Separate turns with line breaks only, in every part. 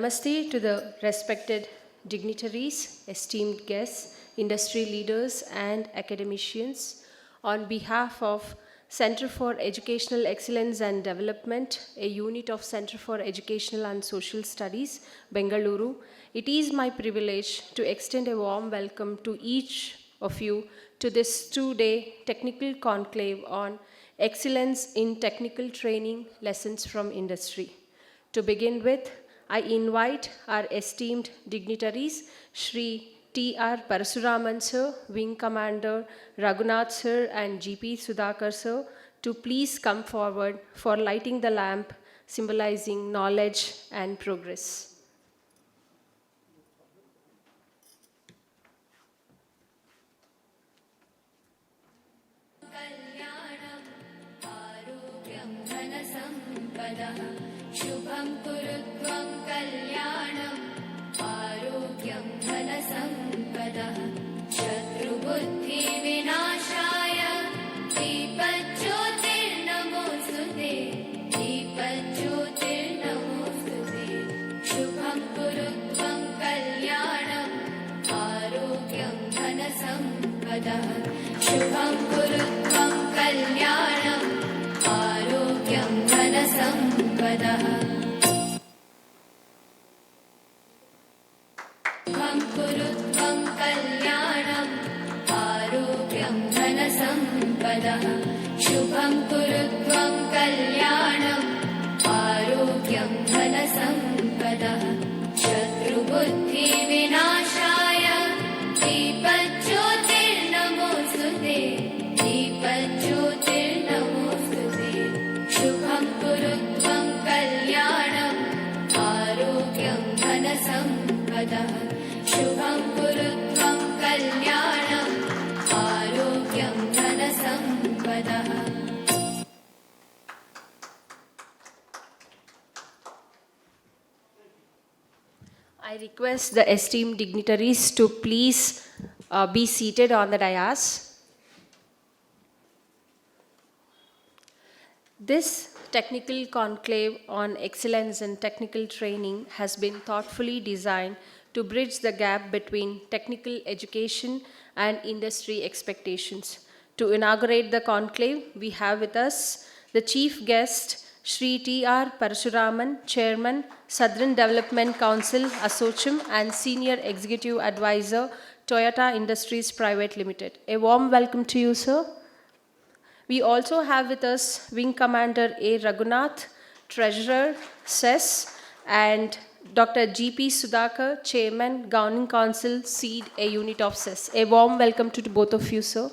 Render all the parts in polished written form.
Namaste to the respected dignitaries, esteemed guests, industry leaders, and academicians. On behalf of Center for Educational Excellence and Development, a unit of Center for Educational and Social Studies, Bengaluru, it is my privilege to extend a warm welcome to each of you to this two-day technical conclave on excellence in technical training lessons from industry. To begin with, I invite our esteemed dignitaries, Sri T R Parasuraman sir, Wing Commander Raghunath sir, and G P Sudhakar sir, to please come forward for lighting the lamp symbolizing knowledge and progress.
शुभं कुरुत्वं कल्याणं आरोग्यं धनसम्पदः शत्रुबुद्धिविनाशाय दीपज्योतिर्नमोऽस्तुते दीपज्योतिर्नमोऽस्तुते शुभं कुरुत्वं कल्याणं आरोग्यं धनसम्पदः शुभं कुरुत्वं कल्याणं आरोग्यं धनसम्पदः शुभं कुरुत्वं कल्याणं आरोग्यं धनसम्पदः शुभं कुरुत्वं कल्याणं आरोग्यं धनसम्पदः शत्रुबुद्धिविनाशाय दीपज्योतिर्नमोऽस्तुते दीपज्योतिर्नमोऽस्तुते शुभं कुरुत्वं कल्याणं आरोग्यं धनसम्पदः शुभं कुरुत्वं कल्याणं आरोग्यं धनसम्पदः
I request the esteemed dignitaries to please be seated on the dais. This technical conclave on excellence in technical training has been thoughtfully designed to bridge the gap between technical education and industry expectations. To inaugurate the conclave, we have with us the chief guest, Sri T R Parasuraman, Chairman, Southern Development Council, ASSOCHAM, and Senior Executive Advisor, Toyota Industries Private Limited. A warm welcome to you, sir. We also have with us Wing Commander A. Raghunath, Treasurer, CESS, and Dr. G P Sudhakar, Chairman, Governing Council, CEED, a unit of CESS. A warm welcome to both of you, sir.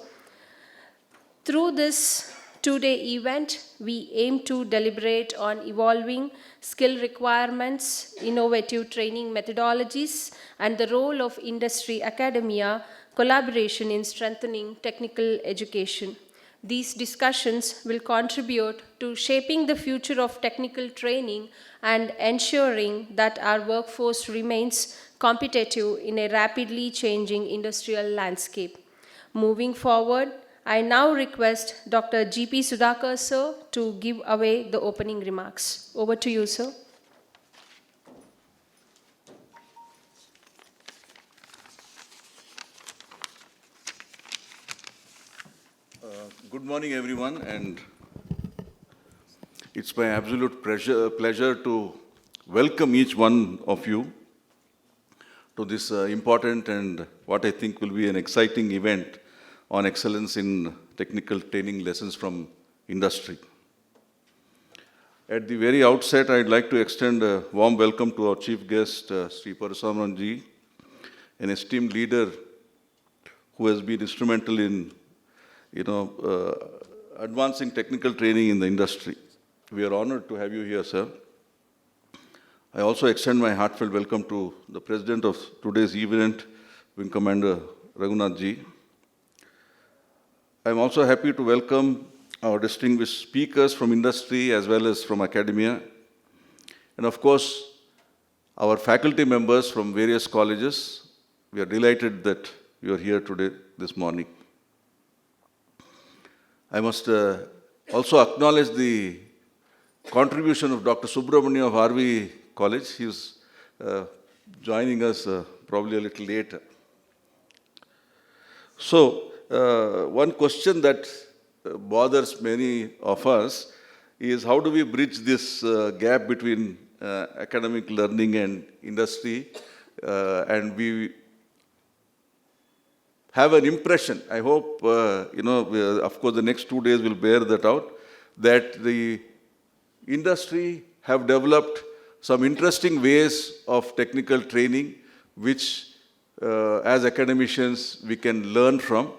Through this two-day event, we aim to deliberate on evolving skill requirements, innovative training methodologies, and the role of industry-academia collaboration in strengthening technical education. These discussions will contribute to shaping the future of technical training and ensuring that our workforce remains competitive in a rapidly changing industrial landscape. Moving forward, I now request Dr. G P Sudhakar sir to give away the opening remarks. Over to you, sir.
Good morning, everyone, and it's my absolute pleasure to welcome each one of you to this important and what I think will be an exciting event on excellence in technical training lessons from industry. At the very outset, I'd like to extend a warm welcome to our chief guest, Sri Parasuraman ji, an esteemed leader who has been instrumental in advancing technical training in the industry. We are honored to have you here, sir. I also extend my heartfelt welcome to the president of today's event, Wing Commander Raghunath ji. I'm also happy to welcome our distinguished speakers from industry as well as from academia. And of course, our faculty members from various colleges. We are delighted that you are here today, this morning. I must also acknowledge the contribution of Dr. Subramania of RV College. He is joining us probably a little later. So, one question that bothers many of us is how do we bridge this gap between academic learning and industry, and we have an impression, I hope, of course the next 2 days will bear that out, that the industry have developed some interesting ways of technical training which as academicians we can learn from,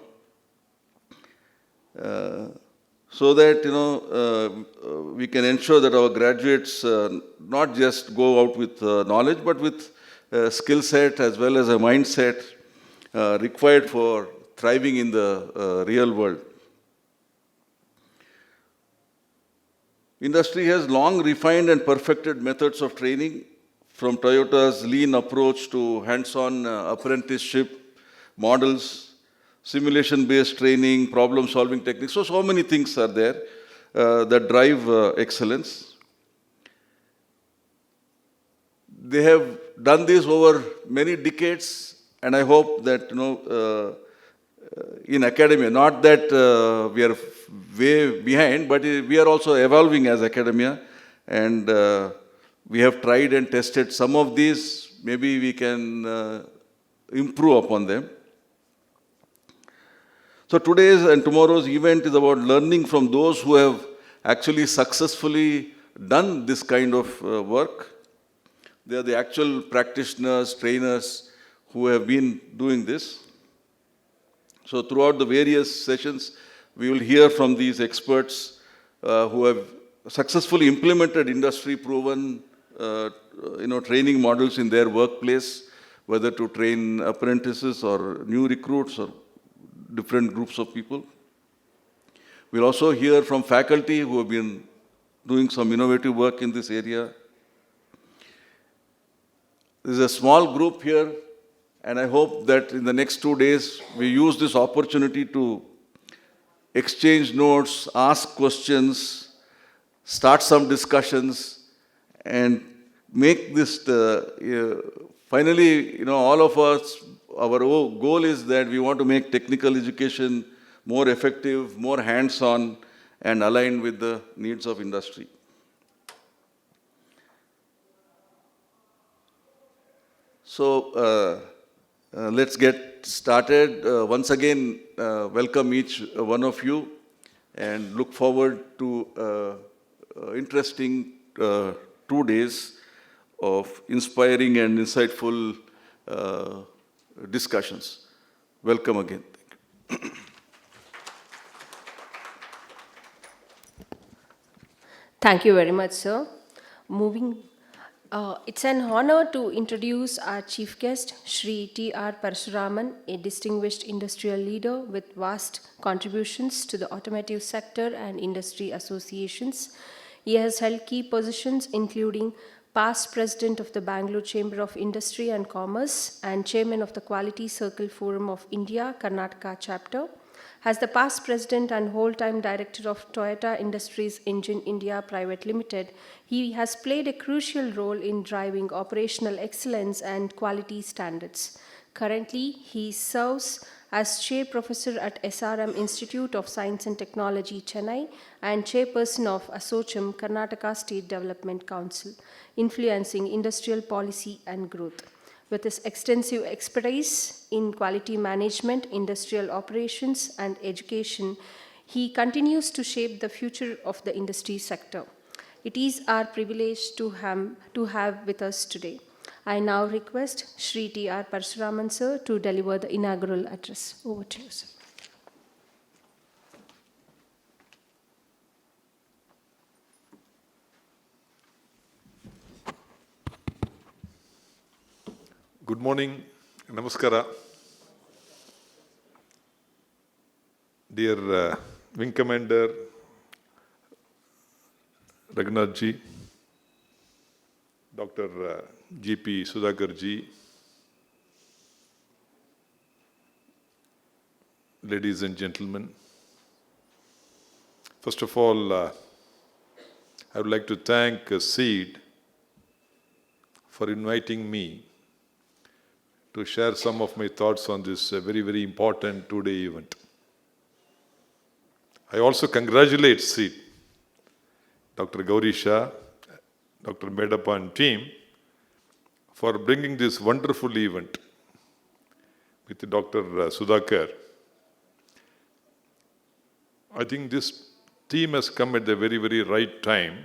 so that we can ensure that our graduates not just go out with knowledge but with skill set as well as a mindset required for thriving in the real world. Industry has long refined and perfected methods of training, from Toyota's lean approach to hands-on apprenticeship models, simulation-based training, problem-solving techniques. So many things are there that drive excellence. They have done this over many decades, and I hope that, in academia, not that we are way behind, but we are also evolving as academia, and we have tried and tested some of these. Maybe we can improve upon them. So today's and tomorrow's event is about learning from those who have actually successfully done this kind of work. They are the actual practitioners, trainers who have been doing this. So throughout the various sessions, we will hear from these experts who have successfully implemented industry-proven training models in their workplace, whether to train apprentices or new recruits or different groups of people. We'll also hear from faculty who have been doing some innovative work in this area. There's a small group here, and I hope that in the next 2 days, we use this opportunity to exchange notes, ask questions, start some discussions, and make this, finally, all of us, our goal is that we want to make technical education more effective, more hands-on, and aligned with the needs of industry. So, let's get started. Once again, welcome each one of you, and look forward to interesting 2 days of inspiring and insightful discussions. Welcome again. Thank you.
Thank you very much, sir. It's an honor to introduce our chief guest, Sri T R Parasuraman, a distinguished industrial leader with vast contributions to the automotive sector and industry associations. He has held key positions including past president of the Bengaluru Chamber of Industry and Commerce and chairman of the Quality Circle Forum of India, Karnataka chapter. As the past president and whole-time director of Toyota Industries Engine India Private Limited, he has played a crucial role in driving operational excellence and quality standards. Currently, he serves as chair professor at SRM Institute of Science and Technology, Chennai, and chairperson of ASSOCHAM, Karnataka State Development Council, influencing industrial policy and growth. With his extensive expertise in quality management, industrial operations, and education, he continues to shape the future of the industry sector. It is our privilege to have with us today. I now request Sri T R Parasuraman sir to deliver the inaugural address. Over to you, sir.
Good morning, Namaskara. Dear Wing Commander Raghunath ji, Dr G P Sudhakar ji, ladies and gentlemen, first of all, I would like to thank CEED for inviting me to share some of my thoughts on this very, very important two-day event. I also congratulate CEED, Dr. Gowrisha, Dr. Medappa and team for bringing this wonderful event with Dr. Sudhakar. I think this team has come at the very, very right time.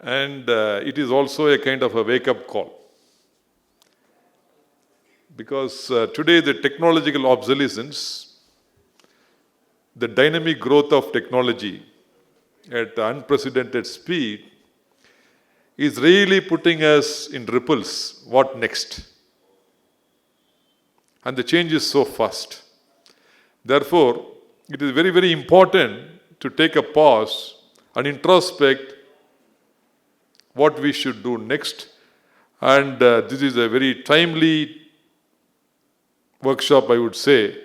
And it is also a kind of a wake-up call. Because today the technological obsolescence, the dynamic growth of technology at unprecedented speed is really putting us in ripples. What next? And the change is so fast. Therefore, it is very, very important to take a pause and introspect what we should do next. And this is a very timely workshop, I would say,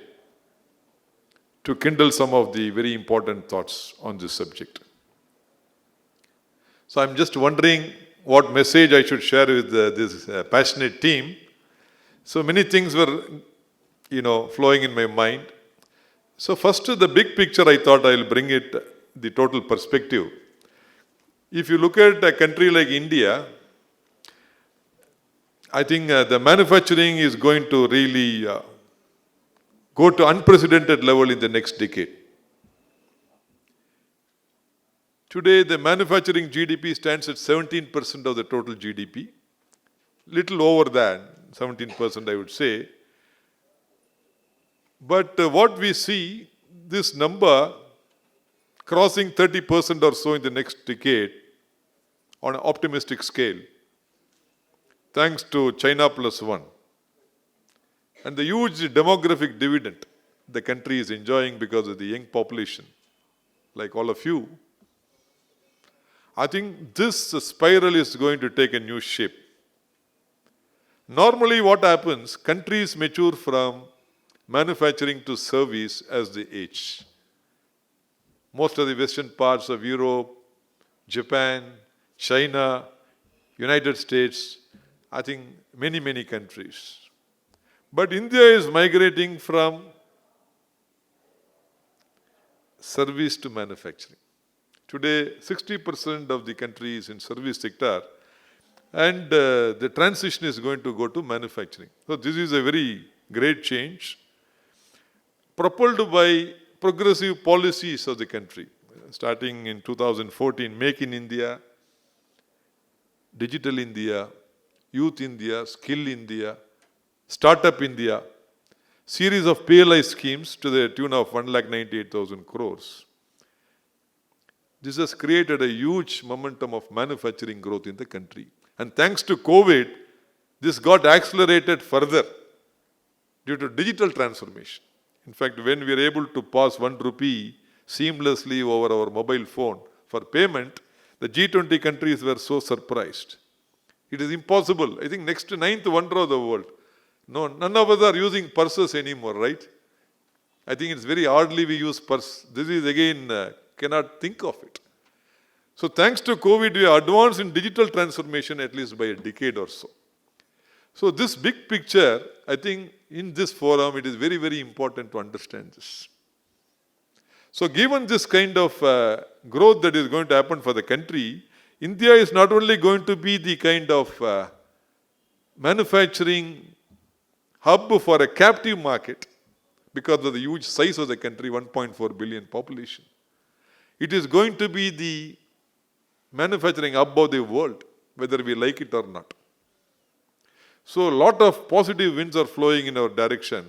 to kindle some of the very important thoughts on this subject. So I'm just wondering what message I should share with this passionate team. So many things were, flowing in my mind. So first, the big picture, I thought I'll bring it, the total perspective. If you look at a country like India, I think the manufacturing is going to really go to unprecedented level in the next decade. Today, the manufacturing GDP stands at 17% of the total GDP, little over than 17%, I would say. But what we see, this number crossing 30% or so in the next decade on an optimistic scale, thanks to China plus one. And the huge demographic dividend the country is enjoying because of the young population, like all of you. I think this spiral is going to take a new shape. Normally what happens, countries mature from manufacturing to service as they age. Most of the western parts of Europe, Japan, China, United States, I think many, many countries. But India is migrating from service to manufacturing. Today, 60% of the country is in service sector, and the transition is going to go to manufacturing. So this is a very great change, propelled by progressive policies of the country. Starting in 2014, Make in India, Digital India, Youth India, Skill India, Startup India, series of PLI schemes to the tune of 1,98,000 crores. This has created a huge momentum of manufacturing growth in the country. And thanks to COVID, this got accelerated further due to digital transformation. In fact, when we are able to pass 1 rupee seamlessly over our mobile phone for payment, the G20 countries were so surprised. It is impossible. I think next to 9th wonder of the world. No, none of us are using purses anymore, right? I think it's very hardly we use purse. This is again, cannot think of it. So thanks to COVID, we are advanced in digital transformation at least by a decade or so. So this big picture, I think in this forum, it is very, very important to understand this. So given this kind of growth that is going to happen for the country, India is not only going to be the kind of manufacturing hub for a captive market because of the huge size of the country, 1.4 billion population. It is going to be the manufacturing hub of the world, whether we like it or not. So a lot of positive winds are flowing in our direction.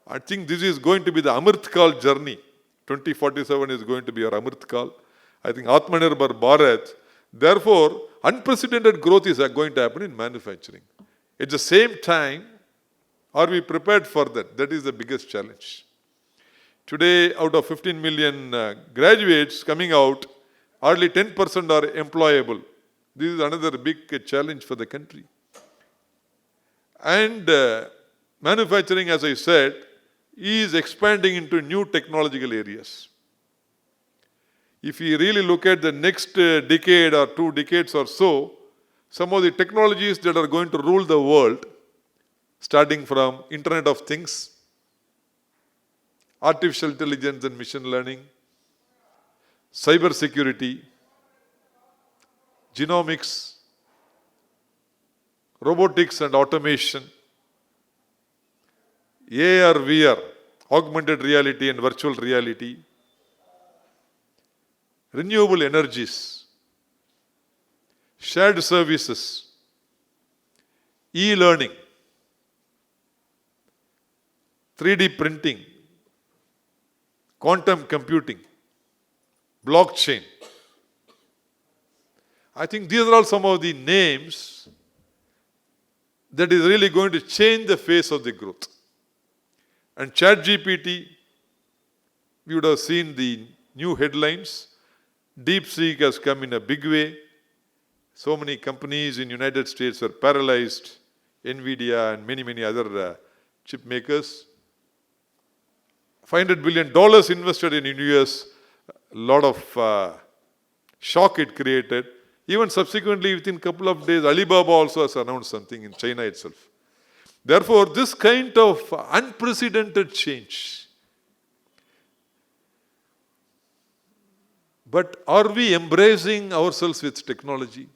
I think this is going to be the Amrit Kal journey. 2047 is going to be our Amrit Kal. I think Atmanirbhar Bharat. Therefore, unprecedented growth is going to happen in manufacturing. At the same time, are we prepared for that? That is the biggest challenge. Today, out of 15 million graduates coming out, hardly 10% are employable. This is another big challenge for the country. And manufacturing, as I said, is expanding into new technological areas. If you really look at the next decade or 2 decades or so, some of the technologies that are going to rule the world, starting from Internet of Things, artificial intelligence and machine learning, cyber security, genomics, robotics and automation, AR, VR, augmented reality and virtual reality, renewable energies, shared services, e-learning, 3D printing, quantum computing, blockchain. I think these are all some of the names that is really going to change the face of the growth. And ChatGPT, we would have seen the new headlines. DeepSeek has come in a big way. So many companies in United States were paralyzed. NVIDIA and many other chip makers. $500 billion invested in US. A lot of shock it created. Even subsequently, within a couple of days, Alibaba also has announced something in China itself. Therefore, this kind of unprecedented change. But are we embracing ourselves with technology?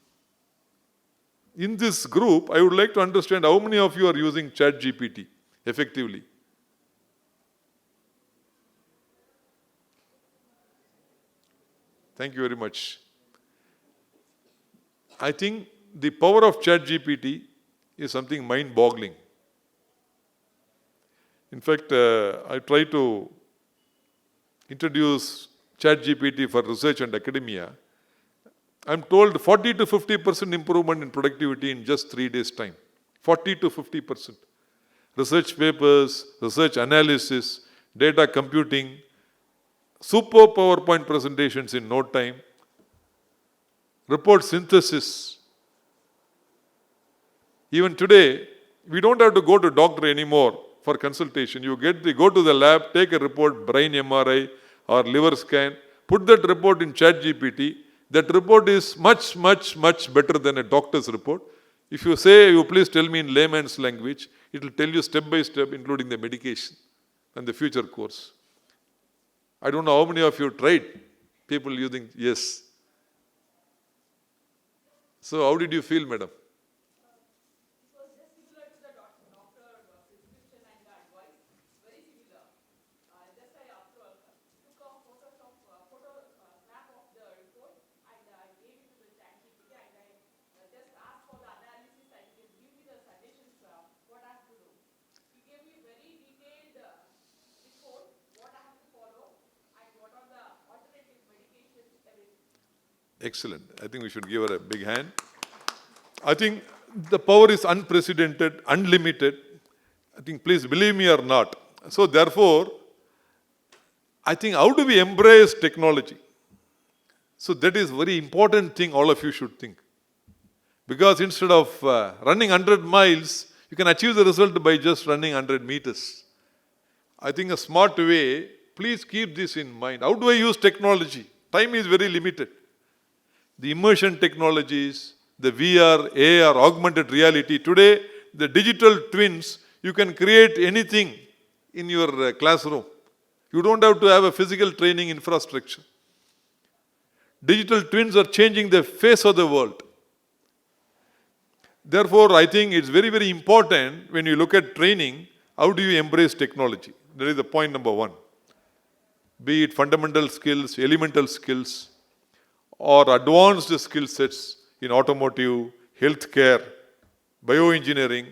In this group, I would like to understand how many of you are using ChatGPT effectively. Thank you very much. I think the power of ChatGPT is something mind-boggling. In fact, I try to introduce ChatGPT for research and academia. I'm told 40 to 50% improvement in productivity in just 3 days' time. 40 to 50%. Research papers, research analysis, data computing, super PowerPoint presentations in no time, report synthesis. Even today, we don't have to go to doctor anymore for consultation. You go to the lab, take a report, brain MRI or liver scan, put that report in ChatGPT. That report is much better than a doctor's report. If you say, you please tell me in layman's language, it will tell you step by step, including the medication and the future course. I don't know how many of you tried, people using, yes. So how did you feel, madam? Excellent. I think we should give her a big hand. I think the power is unprecedented, unlimited. I think, please believe me or not. So therefore, I think how do we embrace technology? So that is very important thing all of you should think. Because instead of running 100 miles, you can achieve the result by just running 100 meters. I think a smart way, please keep this in mind. How do I use technology? Time is very limited. The immersion technologies, the VR, AR, augmented reality. Today, the digital twins, you can create anything in your classroom. You don't have to have a physical training infrastructure. Digital twins are changing the face of the world. Therefore, I think it's very important when you look at training, how do you embrace technology? That is the point number one. Be it fundamental skills, elemental skills, or advanced skill sets in automotive, healthcare, bioengineering,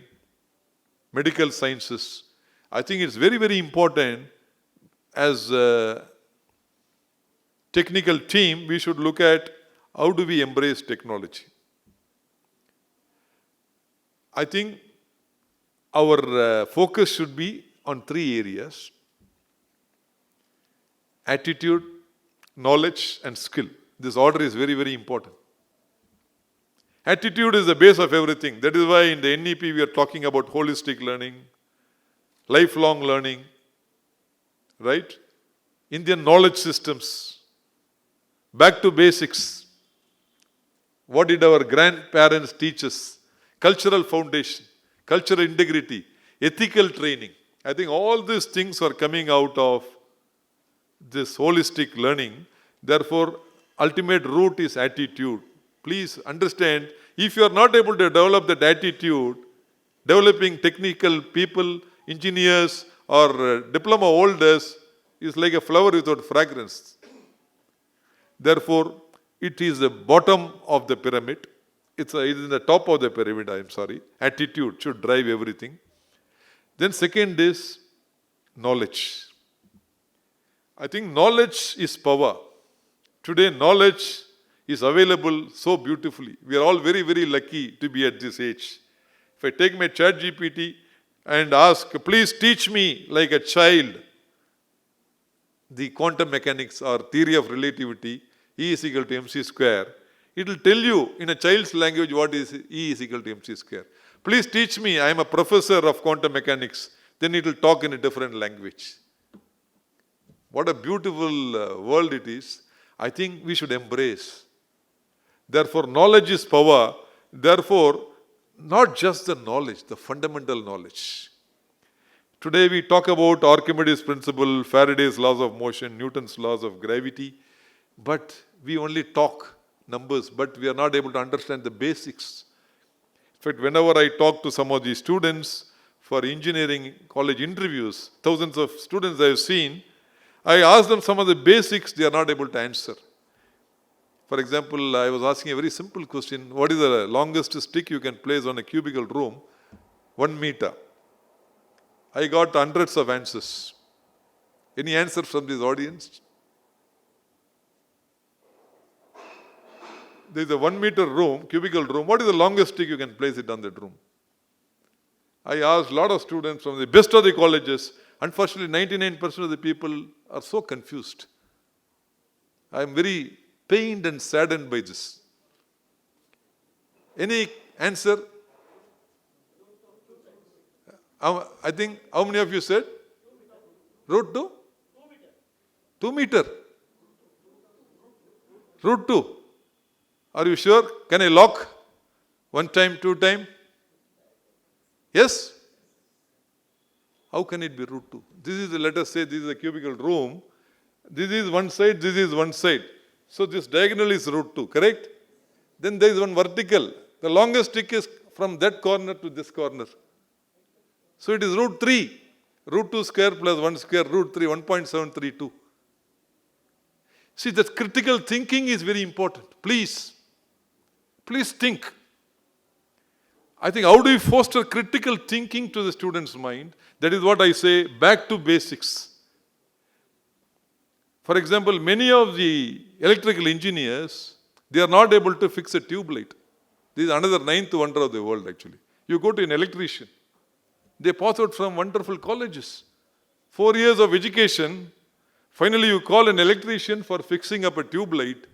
medical sciences. I think it's very important as a technical team, we should look at how do we embrace technology. I think our focus should be on 3 areas: attitude, knowledge, and skill. This order is very important. Attitude is the base of everything. That is why in the NEP we are talking about holistic learning, lifelong learning, right? Indian knowledge systems, back to basics. What did our grandparents teach us? Cultural foundation, cultural integrity, ethical training. I think all these things are coming out of this holistic learning. Therefore, ultimate root is attitude. Please understand, if you are not able to develop that attitude, developing technical people, engineers or diploma holders is like a flower without fragrance. Therefore, it is the bottom of the pyramid. It is in the top of the pyramid, I am sorry. Attitude should drive everything. Then second is knowledge. I think knowledge is power. Today, knowledge is available so beautifully. We are all very, very lucky to be at this age. If I take my chat GPT and ask, please teach me like a child the quantum mechanics or theory of relativity, E is equal to mc square, it will tell you in a child's language what is E is equal to mc square. Please teach me, I am a professor of quantum mechanics. Then it will talk in a different language. What a beautiful world it is. I think we should embrace. Therefore, knowledge is power. Therefore, not just the knowledge, the fundamental knowledge. Today we talk about Archimedes' principle, Faraday's laws of motion, Newton's laws of gravity, but we only talk numbers, but we are not able to understand the basics. In fact, whenever I talk to some of these students for engineering college interviews, thousands of students I have seen, I ask them some of the basics, they are not able to answer. For example, I was asking a very simple question, what is the longest stick you can place on a cubicle room? 1 meter. I got hundreds of answers. Any answer from this audience? There is a 1 meter room, cubicle room. What is the longest stick you can place it on that room? I asked a lot of students from the best of the colleges. Unfortunately, 99% of the people are so confused. I am very pained and saddened by this. Any answer? I think, how many of you said? Root 2? 2 meter. Root 2. Are you sure? Can I lock? 1 time, 2 time? Yes? How can it be root 2? This is, let us say, this is a cubicle room. This is one side, this is one side. So this diagonal is root 2, correct? Then there is one vertical. The longest stick is from that corner to this corner. So it is root 3. Root 2 square plus 1 square, root 3, 1.732. See, that critical thinking is very important. Please think. I think how do we foster critical thinking to the student's mind? That is what I say, back to basics. For example, many of the electrical engineers, they are not able to fix a tube light. This is another 9th wonder of the world actually. You go to an electrician, they pass out from wonderful colleges. 4 years of education, finally you call an electrician for fixing up a tube light.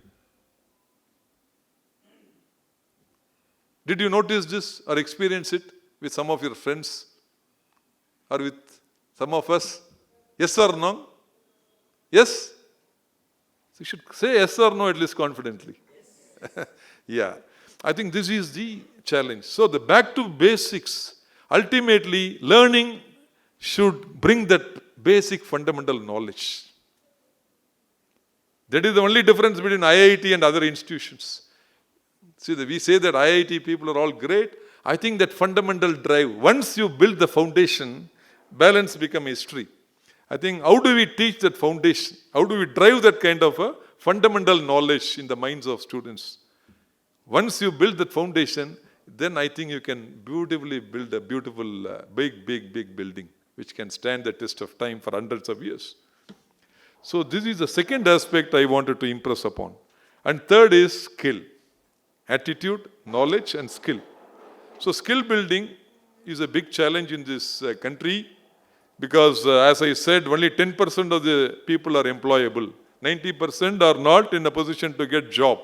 Did you notice this or experience it with some of your friends or with some of us? Yes or no? Yes? So you should say yes or no at least confidently. Yes. Yeah. I think this is the challenge. So the back to basics, ultimately learning should bring that basic fundamental knowledge. That is the only difference between IIT and other institutions. See, we say that IIT people are all great. I think that fundamental drive, once you build the foundation, balance becomes history. I think how do we teach that foundation? How do we drive that kind of a fundamental knowledge in the minds of students? Once you build that foundation, then I think you can beautifully build a beautiful, big building which can stand the test of time for hundreds of years. So this is the second aspect I wanted to impress upon. And third is skill. Attitude, knowledge and skill. So skill building is a big challenge in this country because as I said, only 10% of the people are employable. 90% are not in a position to get job.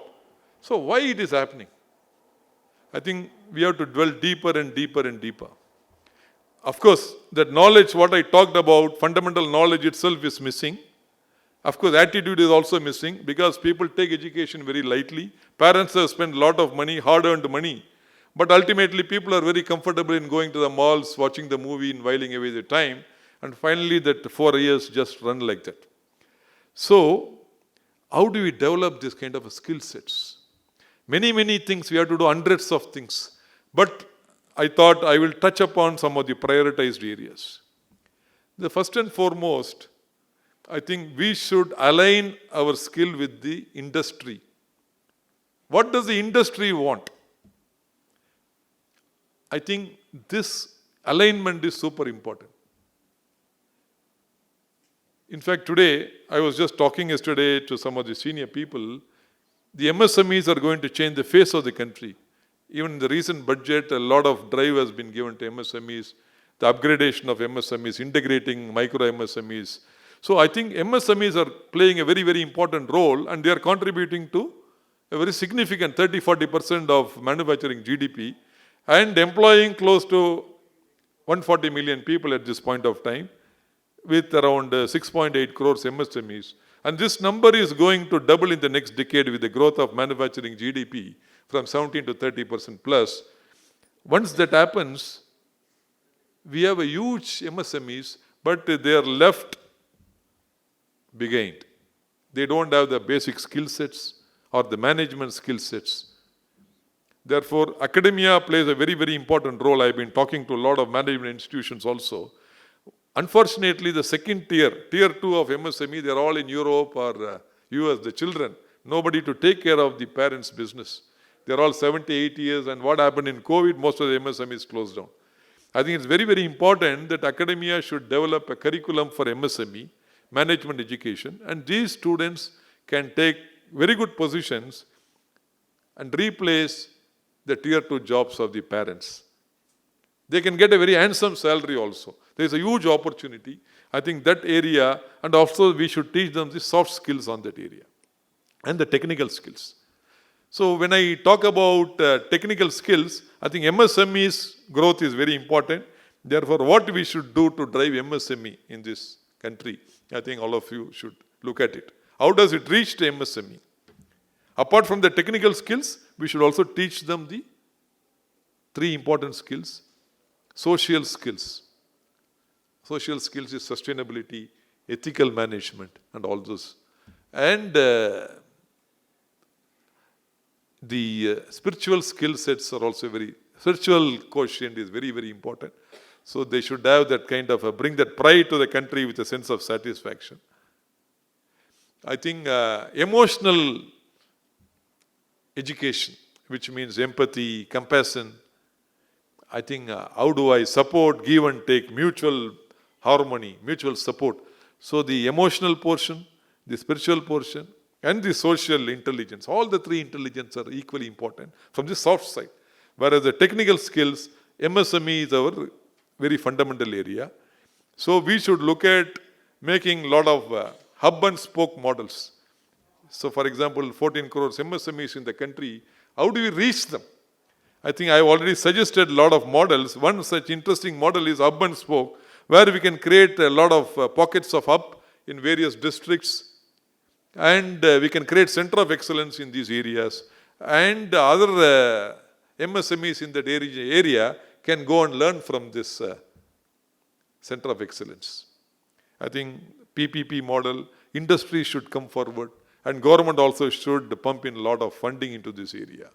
So why it is happening? I think we have to dwell deeper and deeper and deeper. Of course, that knowledge, what I talked about, fundamental knowledge itself is missing. Of course, attitude is also missing because people take education very lightly. Parents have spent a lot of money, hard-earned money. But ultimately, people are very comfortable in going to the malls, watching the movie, and whiling away their time. And finally, that 4 years just run like that. So, how do we develop this kind of skill sets? Many things, we have to do hundreds of things. But I thought I will touch upon some of the prioritized areas. The first and foremost, I think we should align our skill with the industry. What does the industry want? I think this alignment is super important. In fact, today, I was just talking yesterday to some of the senior people, the MSMEs are going to change the face of the country. Even in the recent budget, a lot of drive has been given to MSMEs, the upgradation of MSMEs, integrating micro MSMEs. So I think MSMEs are playing a very important role, and they are contributing to a very significant 30-40% of manufacturing GDP and employing close to 140 million people at this point of time with around 6.8 crores MSMEs. And this number is going to double in the next decade with the growth of manufacturing GDP from 17 to 30% plus. Once that happens, we have a huge MSMEs, but they are left behind. They don't have the basic skill sets or the management skill sets. Therefore, academia plays a very important role. I've been talking to a lot of management institutions also. Unfortunately, the second tier 2 of MSME, they're all in Europe or US, the children. Nobody to take care of the parents' business. They're all 70, 80 years, and what happened in COVID, most of the MSMEs closed down. I think it's very important that academia should develop a curriculum for MSME, management education, and these students can take very good positions and replace the tier 2 jobs of the parents. They can get a very handsome salary also. There is a huge opportunity. I think that area, and also we should teach them the soft skills on that area and the technical skills. So when I talk about technical skills, I think MSME's growth is very important. Therefore, what we should do to drive MSME in this country, I think all of you should look at it. How does it reach to MSME? Apart from the technical skills, we should also teach them the 3 important skills. Social skills. Social skills is sustainability, ethical management, and all those. And the spiritual skill sets are also spiritual quotient is very important. So they should have that kind of, bring that pride to the country with a sense of satisfaction. I think emotional education, which means empathy, compassion. I think how do I support, give and take, mutual harmony, mutual support. So the emotional portion, the spiritual portion, and the social intelligence, all the 3 intelligence are equally important from the soft side. Whereas the technical skills, MSME is our very fundamental area. So we should look at making a lot of hub and spoke models. So for example, 14 crores MSMEs in the country, how do we reach them? I think I have already suggested a lot of models. One such interesting model is hub and spoke, where we can create a lot of pockets of hub in various districts, and we can create center of excellence in these areas, and other MSMEs in that area can go and learn from this center of excellence. I think PPP model, industry should come forward, and government also should pump in a lot of funding into this area.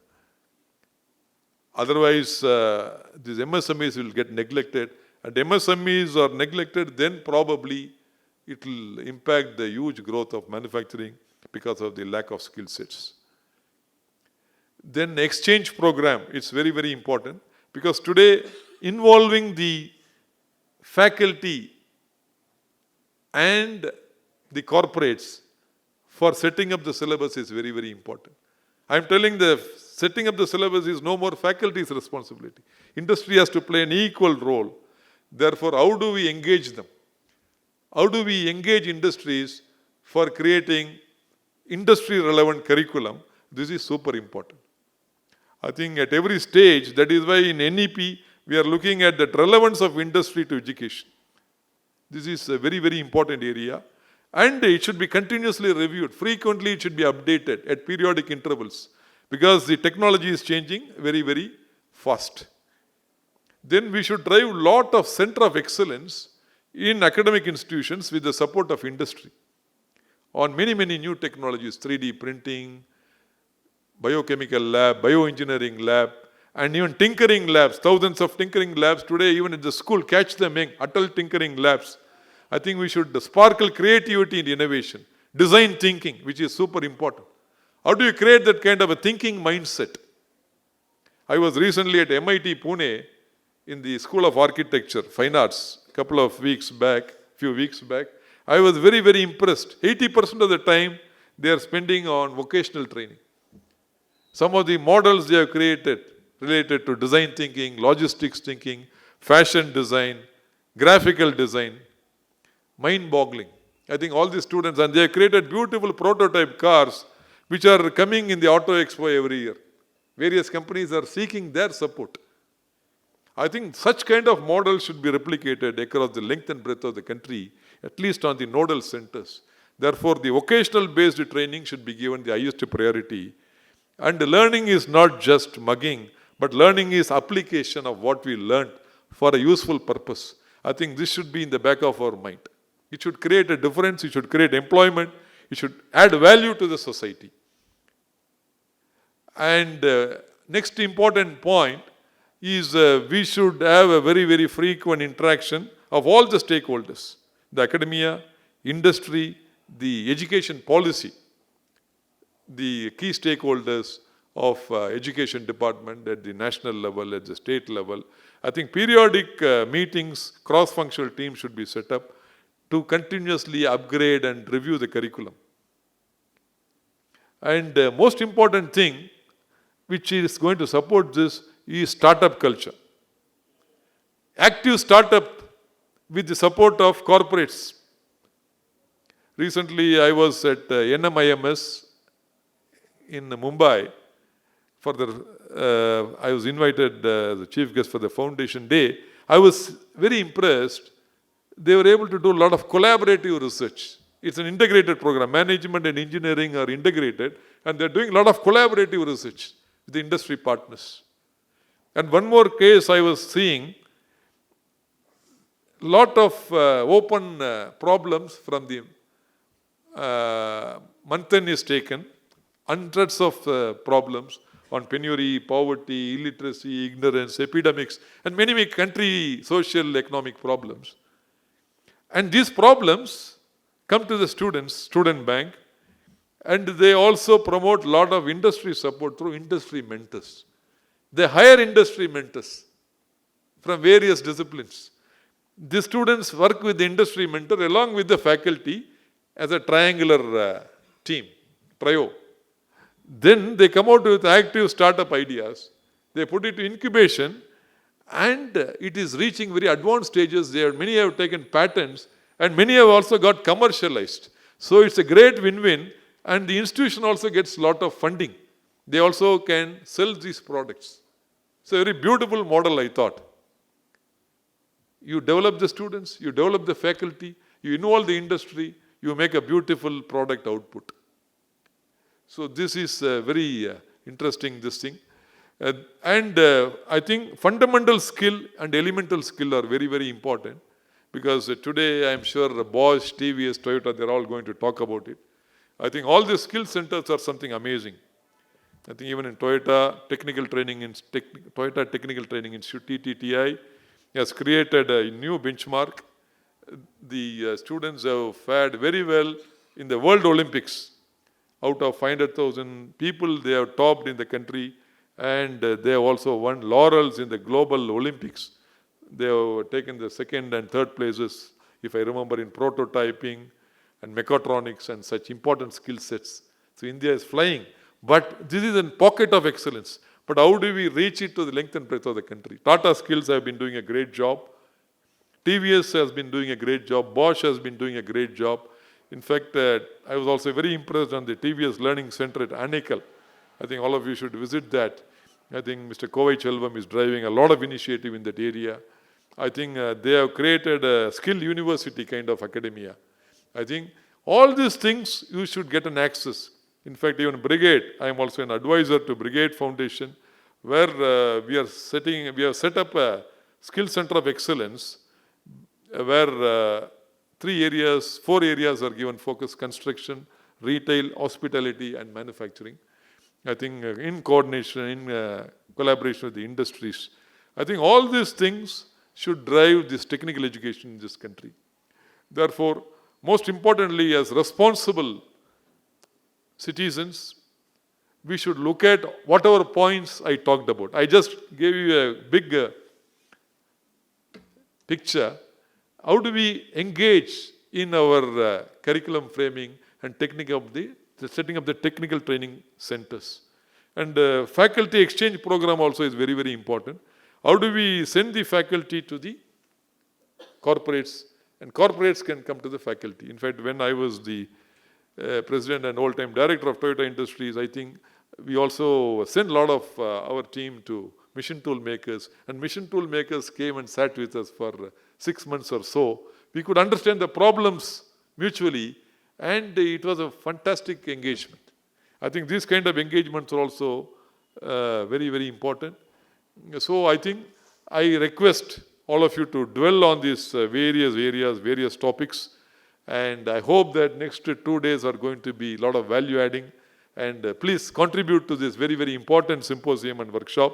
Otherwise, these MSMEs will get neglected, and MSMEs are neglected, then probably it will impact the huge growth of manufacturing because of the lack of skill sets. Then exchange program, it's very important, because today involving the faculty and the corporates for setting up the syllabus is very important. I'm telling the setting up the syllabus is no more faculty's responsibility. Industry has to play an equal role. Therefore, how do we engage them? How do we engage industries for creating industry-relevant curriculum? This is super important. I think at every stage, that is why in NEP, we are looking at the relevance of industry to education. This is a very important area. And it should be continuously reviewed. Frequently it should be updated at periodic intervals because the technology is changing very, very fast. Then we should drive lot of center of excellence in academic institutions with the support of industry on many, many new technologies, 3D printing, biochemical lab, bioengineering lab, and even tinkering labs, thousands of tinkering labs today, even in the school, catch them young, adult tinkering labs. I think we should sparkle creativity and innovation, design thinking, which is super important. How do you create that kind of a thinking mindset? I was recently at MIT Pune in the School of Architecture, Fine Arts, few weeks back. I was very, very impressed. 80% of the time they are spending on vocational training. Some of the models they have created related to design thinking, logistics thinking, fashion design, graphical design, mind-boggling. I think all the students, and they have created beautiful prototype cars which are coming in the Auto Expo every year. Various companies are seeking their support. I think such kind of models should be replicated across the length and breadth of the country, at least on the nodal centers. Therefore, the vocational based training should be given the highest priority. And learning is not just mugging, but learning is application of what we learned for a useful purpose. I think this should be in the back of our mind. It should create a difference, it should create employment, it should add value to the society. And next important point is we should have a very, very frequent interaction of all the stakeholders, the academia, industry, the education policy, the key stakeholders of education department at the national level, at the state level. I think periodic meetings, cross-functional teams should be set up to continuously upgrade and review the curriculum. And most important thing which is going to support this is startup culture. Active startup with the support of corporates. Recently I was at NMIMS in Mumbai for the, I was invited as the chief guest for the foundation day. I was very impressed. They were able to do a lot of collaborative research. It's an integrated program. Management and engineering are integrated, and they're doing a lot of collaborative research with the industry partners. And one more case I was seeing, lot of open problems from the Manthan is taken, hundreds of problems on penury, poverty, illiteracy, ignorance, epidemics, and many, many country social economic problems. And these problems come to the students, student bank, and they also promote a lot of industry support through industry mentors. They hire industry mentors from various disciplines. The students work with the industry mentor along with the faculty as a triangular team, trio. Then they come out with active startup ideas. They put it to incubation, and it is reaching very advanced stages. Many have taken patents, and many have also got commercialized. So it's a great win-win, and the institution also gets a lot of funding. They also can sell these products. It's a very beautiful model, I thought. You develop the students, you develop the faculty, you involve the industry, you make a beautiful product output. So this is very interesting, this thing. I think fundamental skill and elemental skill are very, very important, because today I am sure Bosch, TVS, Toyota, they're all going to talk about it. I think all the skill centers are something amazing. I think even in Toyota Technical Training Institute, TTTI, has created a new benchmark. The students have fared very well in the World Olympics. Out of 500,000 people, they have topped in the country, and they have also won laurels in the global Olympics. They have taken the second and third places, if I remember, in prototyping and mechatronics and such important skill sets. So India is flying. But this is a pocket of excellence. But how do we reach it to the length and breadth of the country? Tata Skills have been doing a great job. TVS has been doing a great job. Bosch has been doing a great job. In fact, I was also very impressed on the TVS Learning Center at Anekal. I think all of you should visit that. I think Mr. Kovai Chelvam is driving a lot of initiative in that area. I think they have created a skill university kind of academia. I think All these things you should get an access. In fact, even Brigade, I am also an advisor to Brigade Foundation, where we have set up a skill center of excellence, where 4 areas are given focus: construction, retail, hospitality, and manufacturing. I think in coordination, in collaboration with the industries. I think all these things should drive this technical education in this country. Therefore, most importantly, as responsible citizens, we should look at whatever points I talked about. I just gave you a big picture. How do we engage in our curriculum framing and setting up the technical training centers? And faculty exchange program also is very, very important. How do we send the faculty to the corporates, and corporates can come to the faculty? In fact, when I was the president and all-time director of Toyota Industries, I think we also sent a lot of our team to machine tool makers, and machine tool makers came and sat with us for 6 months or so. We could understand the problems mutually, and it was a fantastic engagement. I think these kind of engagements are also very, very important. So I think I request all of you to dwell on these various areas, various topics, and I hope that next 2 days are going to be a lot of value adding, and please contribute to this very, very important symposium and workshop.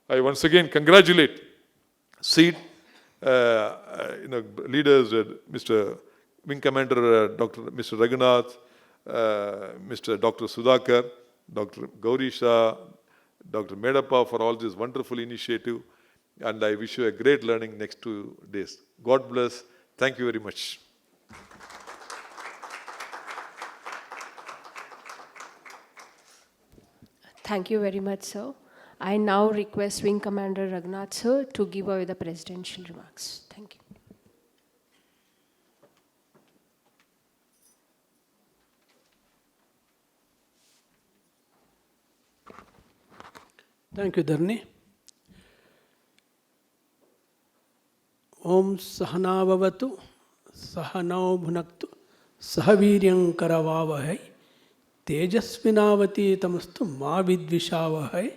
I once again congratulate CEED, leaders, Mr. Wing Commander Mr. Raghunath, Mr. Dr. Sudhakar, Dr. Gowrisha, Dr. Medappa for all this wonderful initiative, and I wish you a great learning next 2 days. God bless. Thank you very much.
Thank you very much, sir. I now request Wing Commander Raghunath, sir, to give away the presidential remarks. Thank you.
Thank you, Dharni. Om Sahana Bhavatu, Sahanau Bhunaktu, Sahaviryam Karavavahai, Tejasvinavati Tamastu Ma Vidvishavahai.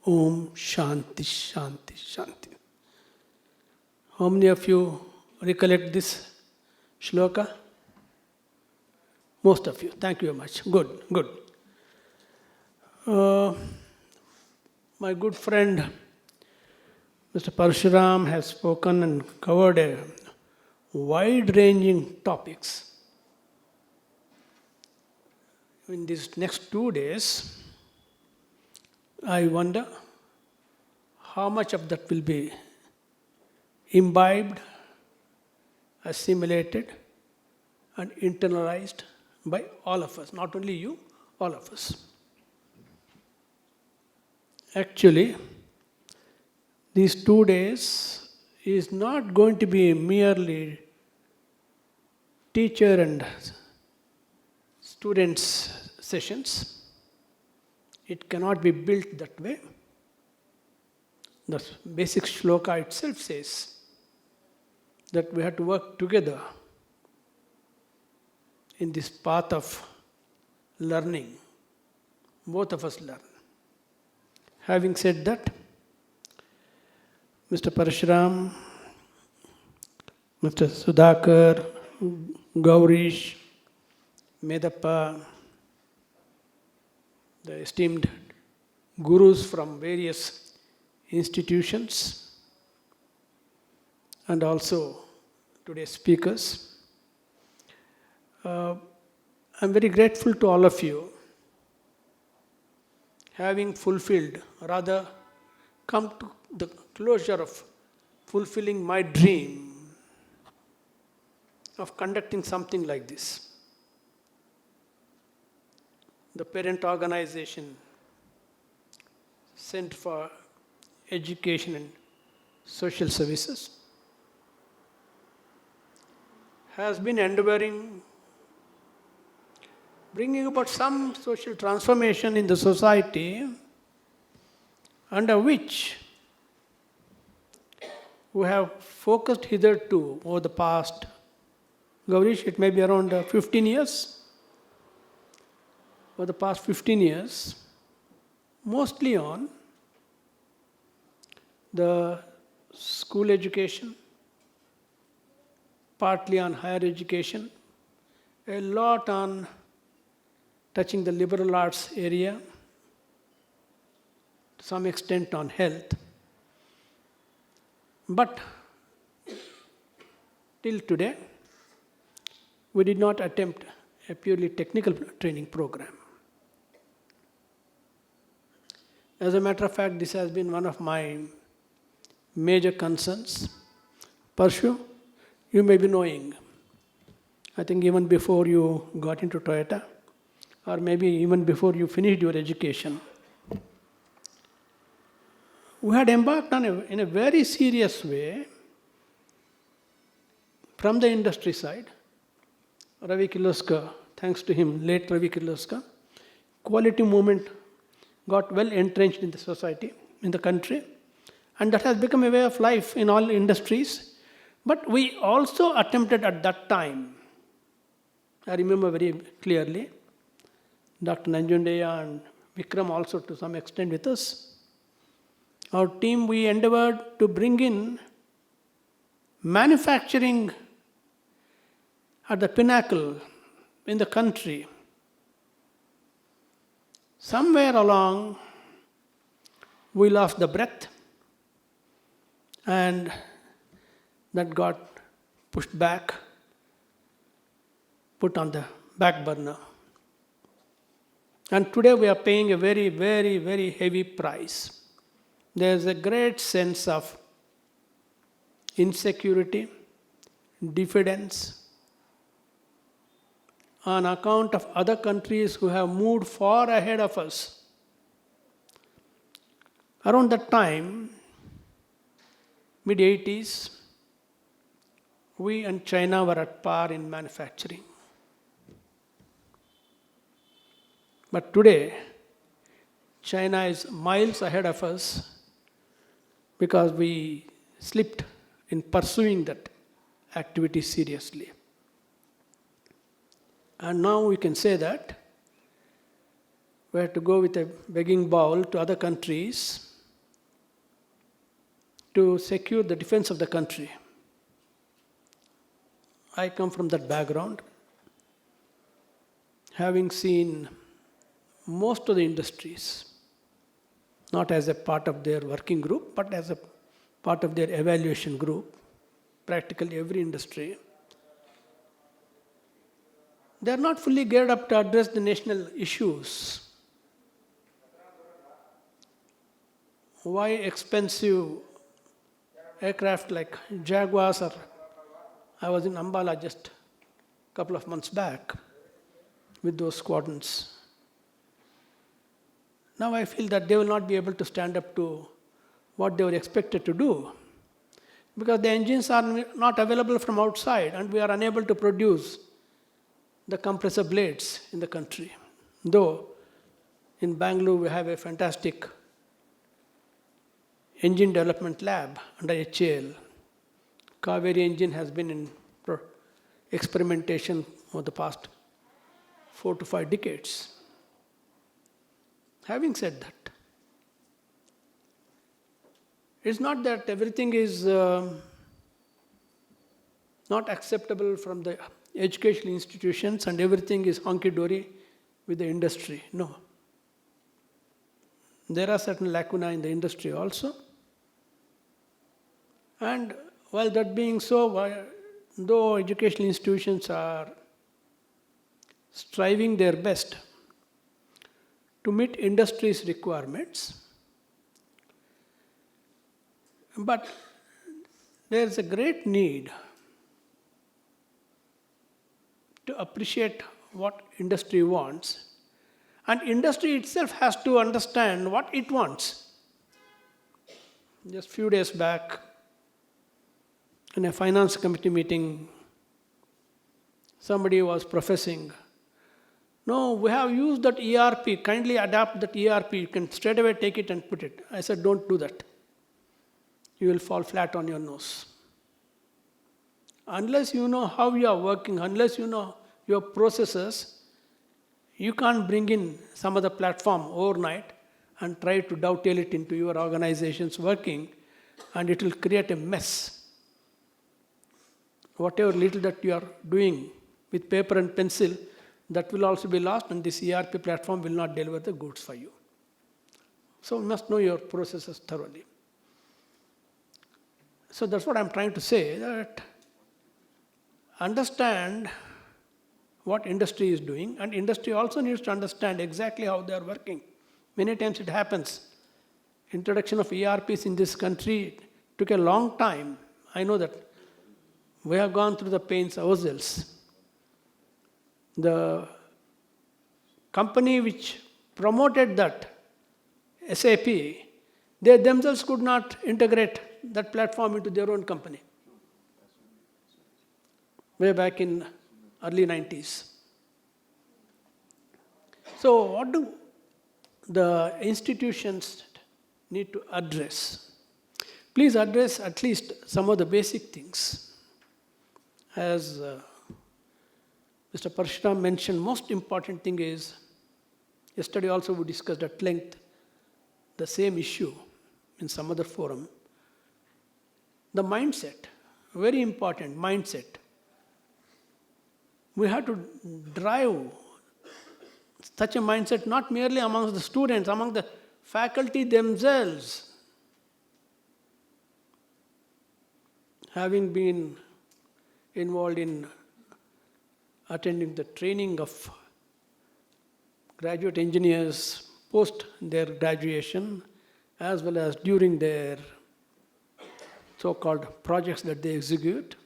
Om Shanti, Shanti, Shanti. How many of you recollect this shloka? Most of you. Thank you very much. Good, good. My good friend, Mr. Parashuram, has spoken and covered a wide-ranging topics. In these next 2 days, I wonder how much of that will be imbibed, assimilated, and internalized by all of us, not only you, all of us. Actually, these 2 days is not going to be merely teacher and students sessions. It cannot be built that way. The basic shloka itself says that we have to work together in this path of learning. Both of us learn. Having said that, Mr. Parashuram, Mr. Sudhakar, Gowrisha, Medappa, the esteemed gurus from various institutions, and also today's speakers. I'm very grateful to all of you, having fulfilled, rather come to the closure of fulfilling my dream of conducting something like this. The parent organization, Center for Education and Social Services, has been endeavoring, bringing about some social transformation in the society, under which we have focused hitherto over the past Gowrisha, it may be around 15 years. For the past 15 years, mostly on the school education, partly on higher education, a lot on touching the liberal arts area, to some extent on health. But till today, we did not attempt a purely technical training program. As a matter of fact, this has been one of my major concerns. Parshu, you may be knowing, I think even before you got into Toyota, or maybe even before you finished your education, we had embarked on in a very serious way from the industry side. Ravi Kirloskar, thanks to him, late Ravi Kirloskar, quality movement got well entrenched in the society, in the country, and that has become a way of life in all industries. But we also attempted at that time, I remember very clearly, Dr. Nanjundeya and Vikram also to some extent with us. Our team, we endeavored to bring in manufacturing at the pinnacle in the country. Somewhere along, we lost the breath, and that got pushed back, put on the back burner. And today we are paying a very, very, very heavy price. There is a great sense of insecurity, diffidence, on account of other countries who have moved far ahead of us. Around that time, mid-80s, we and China were at par in manufacturing. But today, China is miles ahead of us because we slipped in pursuing that activity seriously. And now we can say that we have to go with a begging bowl to other countries to secure the defense of the country. I come from that background, having seen most of the industries, not as a part of their working group, but as a part of their evaluation group, practically every industry. They are not fully geared up to address the national issues. Why expensive aircraft like Jaguars, or I was in Ambala just a couple of months back with those squadrons. Now I feel that they will not be able to stand up to what they were expected to do because the engines are not available from outside and we are unable to produce the compressor blades in the country. Though in Bengaluru we have a fantastic engine development lab under HAL. Kaveri engine has been in experimentation for the past 4 to 5 decades. Having said that, it's not that everything is not acceptable from the educational institutions and everything is hunky-dory with the industry. No. There are certain lacunae in the industry also. And while that being so, though educational institutions are striving their best to meet industry's requirements, but there is a great need to appreciate what industry wants, and industry itself has to understand what it wants. Just a few days back, in a finance committee meeting, somebody was professing, no, we have used that ERP, kindly adapt that ERP, you can straight away take it and put it. I said, don't do that. You will fall flat on your nose. unless you know how you are working, unless you know your processes, you can't bring in some other platform overnight and try to dovetail it into your organization's working, and it will create a mess. Whatever little that you are doing with paper and pencil, that will also be lost, and this ERP platform will not deliver the goods for you. So you must know your processes thoroughly. So that's what I'm trying to say, that understand what industry is doing, and industry also needs to understand exactly how they are working. Many times it happens. Introduction of ERPs in this country took a long time. I know that. We have gone through the pains ourselves. The company which promoted that, SAP, they themselves could not integrate that platform into their own company. Way back in early 90s. So what do the institutions need to address? Please address at least some of the basic things. As Mr. Parashuram mentioned, most important thing is, yesterday also we discussed at length the same issue in some other forum. The mindset, very important mindset. We have to drive such a mindset not merely amongst the students, among the faculty themselves. Having been involved in attending the training of graduate engineers post their graduation, as well as during their so-called projects that they execute,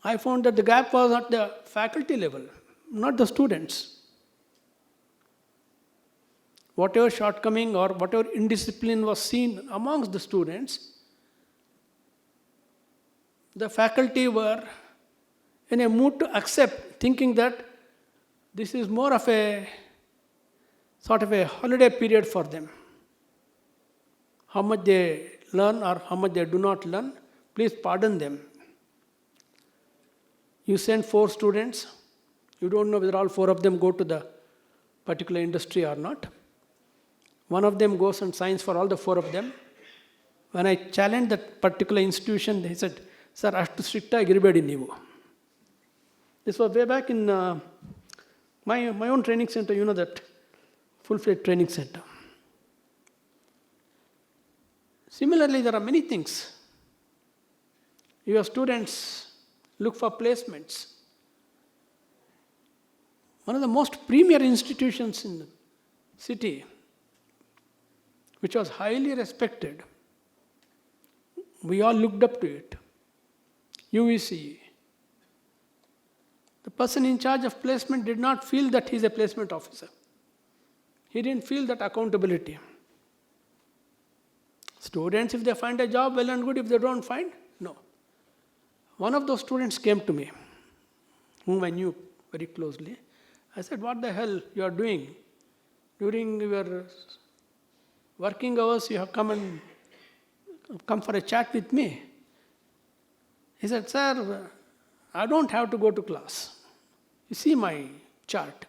I found that the gap was at the faculty level, not the students. Whatever shortcoming or whatever indiscipline was seen amongst the students, the faculty were in a mood to accept, thinking that this is more of a sort of a holiday period for them. How much they learn or how much they do not learn, please pardon them. You send 4 students, you don't know whether all 4 of them go to the particular industry or not. One of them goes and signs for all the 4 of them. When I challenged that particular institution, they said, "Sir, ashtu strict agiribedi neevu." This was way back in my own training center, you know that, full-fledged training center. Similarly, there are many things. Your students look for placements. One of the most premier institutions in the city, which was highly respected, we all looked up to it, UEC. The person in charge of placement did not feel that he is a placement officer. He didn't feel that accountability. Students, if they find a job, well and good. If they don't find, no. One of those students came to me, whom I knew very closely. I said, "What the hell you are doing? During your working hours, you have come for a chat with me." He said, "Sir, I don't have to go to class. You see my chart.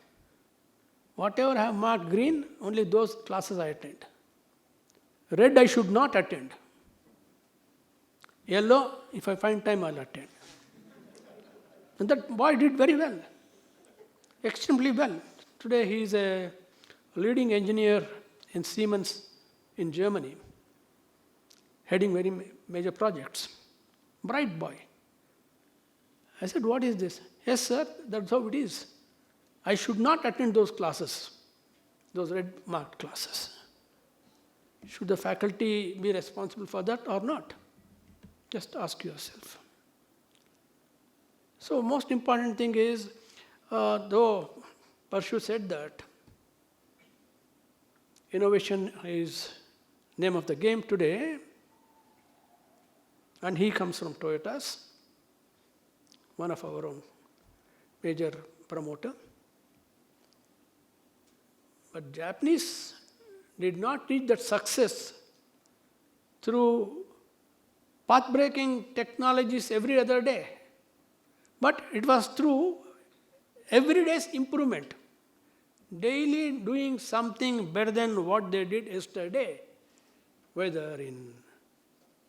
Whatever I have marked green, only those classes I attend. Red I should not attend. Yellow, if I find time, I'll attend." And that boy did very well, extremely well. Today he is a leading engineer in Siemens in Germany, heading very major projects. Bright boy. I said, "What is this?" "Yes, sir, that's how it is. I should not attend those classes, those red marked classes. Should the faculty be responsible for that or not? Just ask yourself." So most important thing is, though Parshu said that innovation is name of the game today, and he comes from Toyotas, one of our own major promoter. But Japanese did not reach that success through path-breaking technologies every other day. But it was through every day's improvement, daily doing something better than what they did yesterday, whether in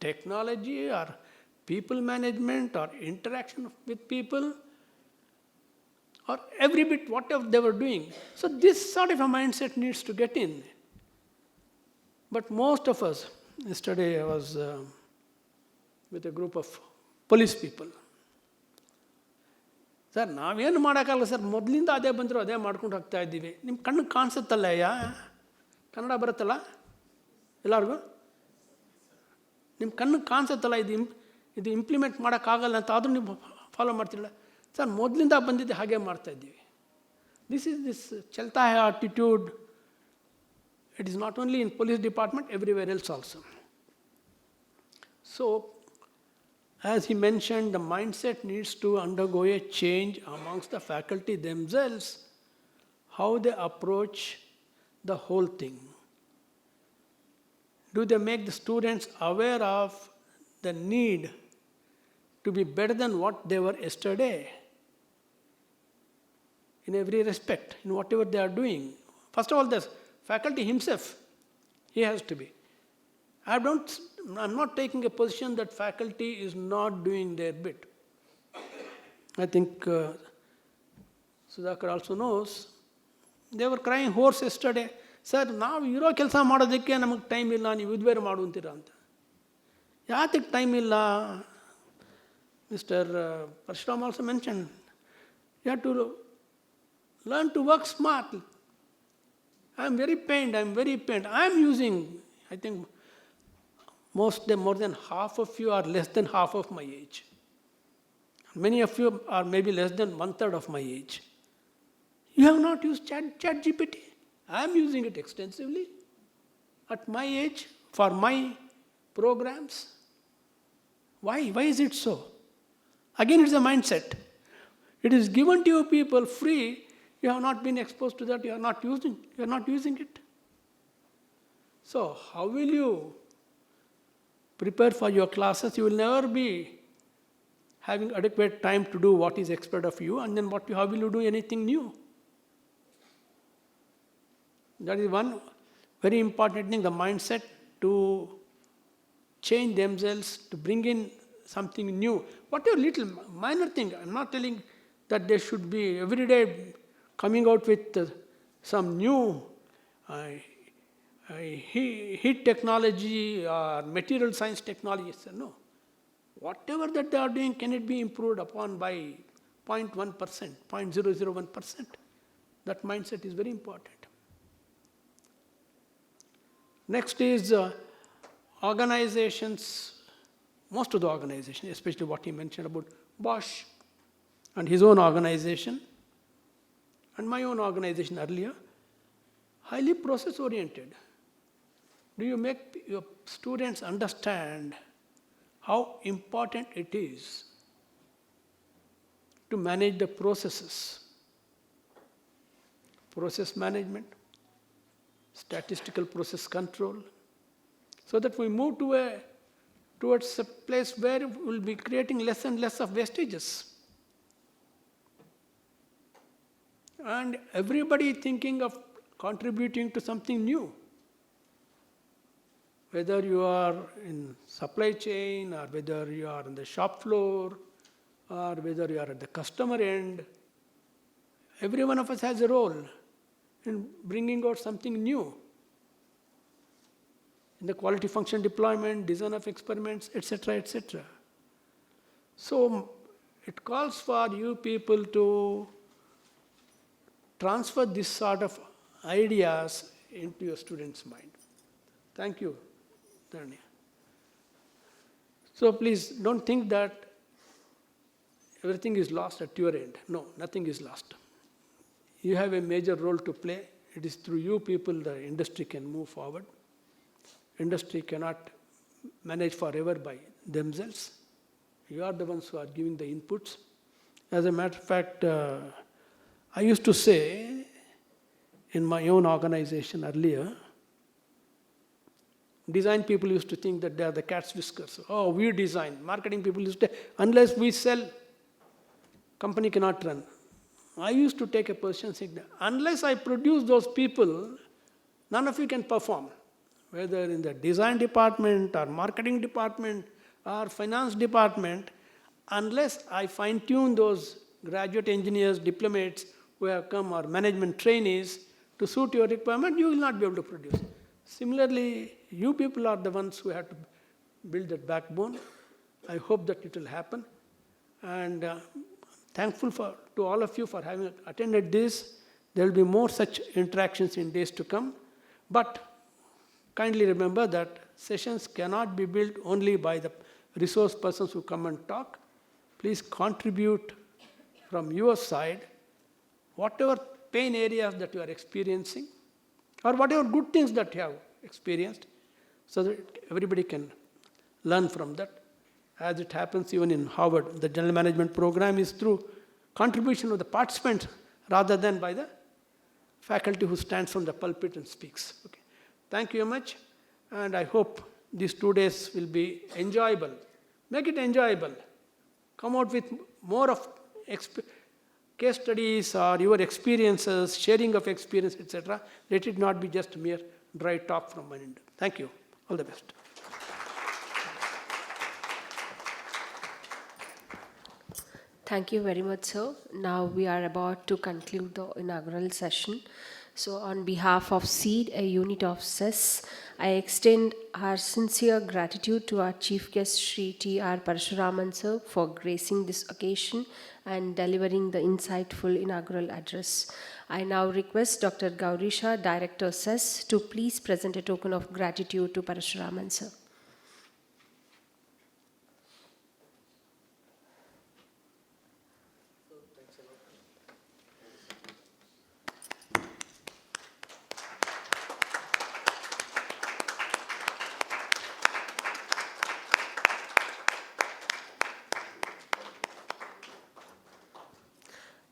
technology or people management or interaction with people or every bit whatever they were doing. So this sort of a mindset needs to get in. But most of us, yesterday I was with a group of police people. Sir ನಾವೇನು ಮಾಡೋಕ್ಕಾಗಲ್ಲ sir, ಮೊದಲಿಂದ ಅದೇ ಬಂದರೂ ಅದೇ ಮಾಡ್ಕೊಂಡು ಹೋಗ್ತಾ ಇದ್ದೀವಿ. ನಿಮ್ಮ ಕಣ್ಣಿಗೆ ಕಾಣಿಸುತ್ತಲ್ಲ ಕನ್ನಡ ಬರುತ್ತಲ್ಲ ಎಲ್ಲರಿಗೂ? ನಿಮ್ಮ ಕಣ್ಣಿಗೆ ಕಾಣಿಸುತ್ತಲ್ಲ ಇದು ಇಂಪ್ಲಿಮೆಂಟ್ ಮಾಡೋಕ್ಕಾಗಲ್ಲ ಅಂತ, ಆದರೂ ನೀವು ಫಾಲೋ ಮಾಡ್ತಿರಲ್ಲ. ಸರ್ ಮೊದಲಿಂದ ಬಂದಿದ್ದೆ ಹಾಗೆ ಮಾಡ್ತಾಯಿದ್ದೀವಿ. ದಿಸ್ ಚಲ್ತಾ ಹೈ attitude. It is not only in police department, everywhere else also. So, as he mentioned, the mindset needs to undergo a change amongst the faculty themselves, how they approach the whole thing. Do they make the students aware of the need to be better than what they were yesterday? In every respect, in whatever they are doing. First of all, the faculty himself, he has to be. I'm not taking a position that faculty is not doing their bit. I think Sudhakar also knows. They were crying hoarse yesterday. Sir, ನಾವು ಇರೋ ಕೆಲಸ ಮಾಡೋದಕ್ಕೆ ನಮಗೆ time ಇಲ್ಲ, ನೀವು ಇದು ಬೇರೆ ಮಾಡು ಅಂತೀರ ಅಂತ. ಯಾತಕ್ಕೆ ಟೈಮ್ ಇಲ್ಲ? Mr. Parasuraman also mentioned, you have to learn to work smartly. I'm very pained. I'm using, I think, more than half of you are less than half of my age. Many of you are maybe less than 1/3 of my age. You have not used Chat GPT. I'm using it extensively at my age for my programs. Why? Why is it so? Again, it's a mindset. It is given to you people free. You have not been exposed to that. You are not using it. So, how will you prepare for your classes? You will never be having adequate time to do what is expected of you, and then how will you do anything new? That is one very important thing, the mindset to change themselves, to bring in something new. Whatever little minor thing, I'm not telling that they should be every day coming out with some new heat technology or material science technology. No. Whatever that they are doing, can it be improved upon by 0.1%, 0.001%? That mindset is very important. Next is organizations, most of the organizations, especially what he mentioned about Bosch and his own organization, and my own organization earlier, highly process-oriented. Do you make your students understand how important it is to manage the processes? Process management, statistical process control, so that we move towards a place where we will be creating less and less of wastages. And everybody thinking of contributing to something new. Whether you are in supply chain, or whether you are on the shop floor, or whether you are at the customer end, every one of us has a role in bringing out something new. In the quality function deployment, design of experiments, etc., etc. So it calls for you people to transfer this sort of ideas into your students' mind. Thank you, Dharanya. So please don't think that everything is lost at your end. No, nothing is lost. You have a major role to play. It is through you people the industry can move forward. Industry cannot manage forever by themselves. You are the ones who are giving the inputs. As a matter of fact, I used to say in my own organization earlier, Design people used to think that they are the cat's whiskers. Oh, we design. Marketing people used to, unless we sell, company cannot run. I used to take a position saying, unless I produce those people, none of you can perform. Whether in the design department or marketing department or finance department, unless I fine-tune those graduate engineers, diplomates who have come, or management trainees to suit your requirement, you will not be able to produce. Similarly, you people are the ones who have to build that backbone. I hope that it will happen. And thankful to all of you for having attended this. There will be more such interactions in days to come. But kindly remember that sessions cannot be built only by the resource persons who come and talk. Please contribute from your side whatever pain areas that you are experiencing, or whatever good things that you have experienced, so that everybody can learn from that. As it happens even in Harvard, the general management program is through contribution of the participants rather than by the faculty who stands from the pulpit and speaks. Okay. Thank you very much, and I hope these 2 days will be enjoyable. Make it enjoyable. Come out with more of case studies or your experiences, sharing of experience, etc. Let it not be just mere dry talk from my end. Thank you. All the best.
Thank you very much, sir. Now we are about to conclude the inaugural session. So on behalf of CEED, a unit of CESS, I extend our sincere gratitude to our chief guest, Sri T R Parasuraman, sir, for gracing this occasion and delivering the insightful inaugural address. I now request Dr. Gowrisha, Director CESS, to please present a token of gratitude to Parasuraman, sir.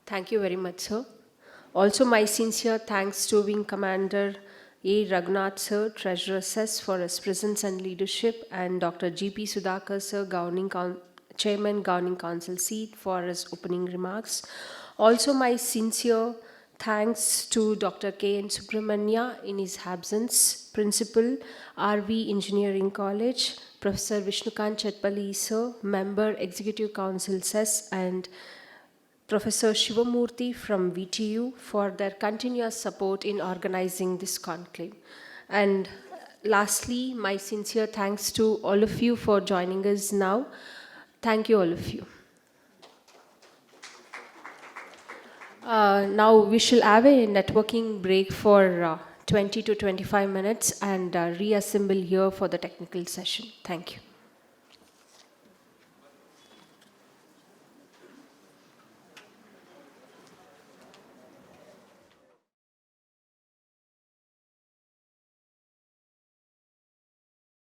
Thank you very much, sir. Also, my sincere thanks to Wing Commander A. Raghunath, sir, Treasurer CESS, for his presence and leadership, and Dr. G P Sudhakar, sir, Chairman, Governing Council CEED, for his opening remarks. Also, my sincere thanks to Dr. K. N. Subramanya in his absence, Principal, RV Engineering College, Professor Vishnukant Chetpalli, sir, Member, Executive Council CESS, and Professor Shivamurthy from VTU for their continuous support in organizing this conclave. And lastly, my sincere thanks to all of you for joining us now. Thank you, all of you. Now we shall have a networking break for 20 to 25 minutes and reassemble here for the technical session. Thank you.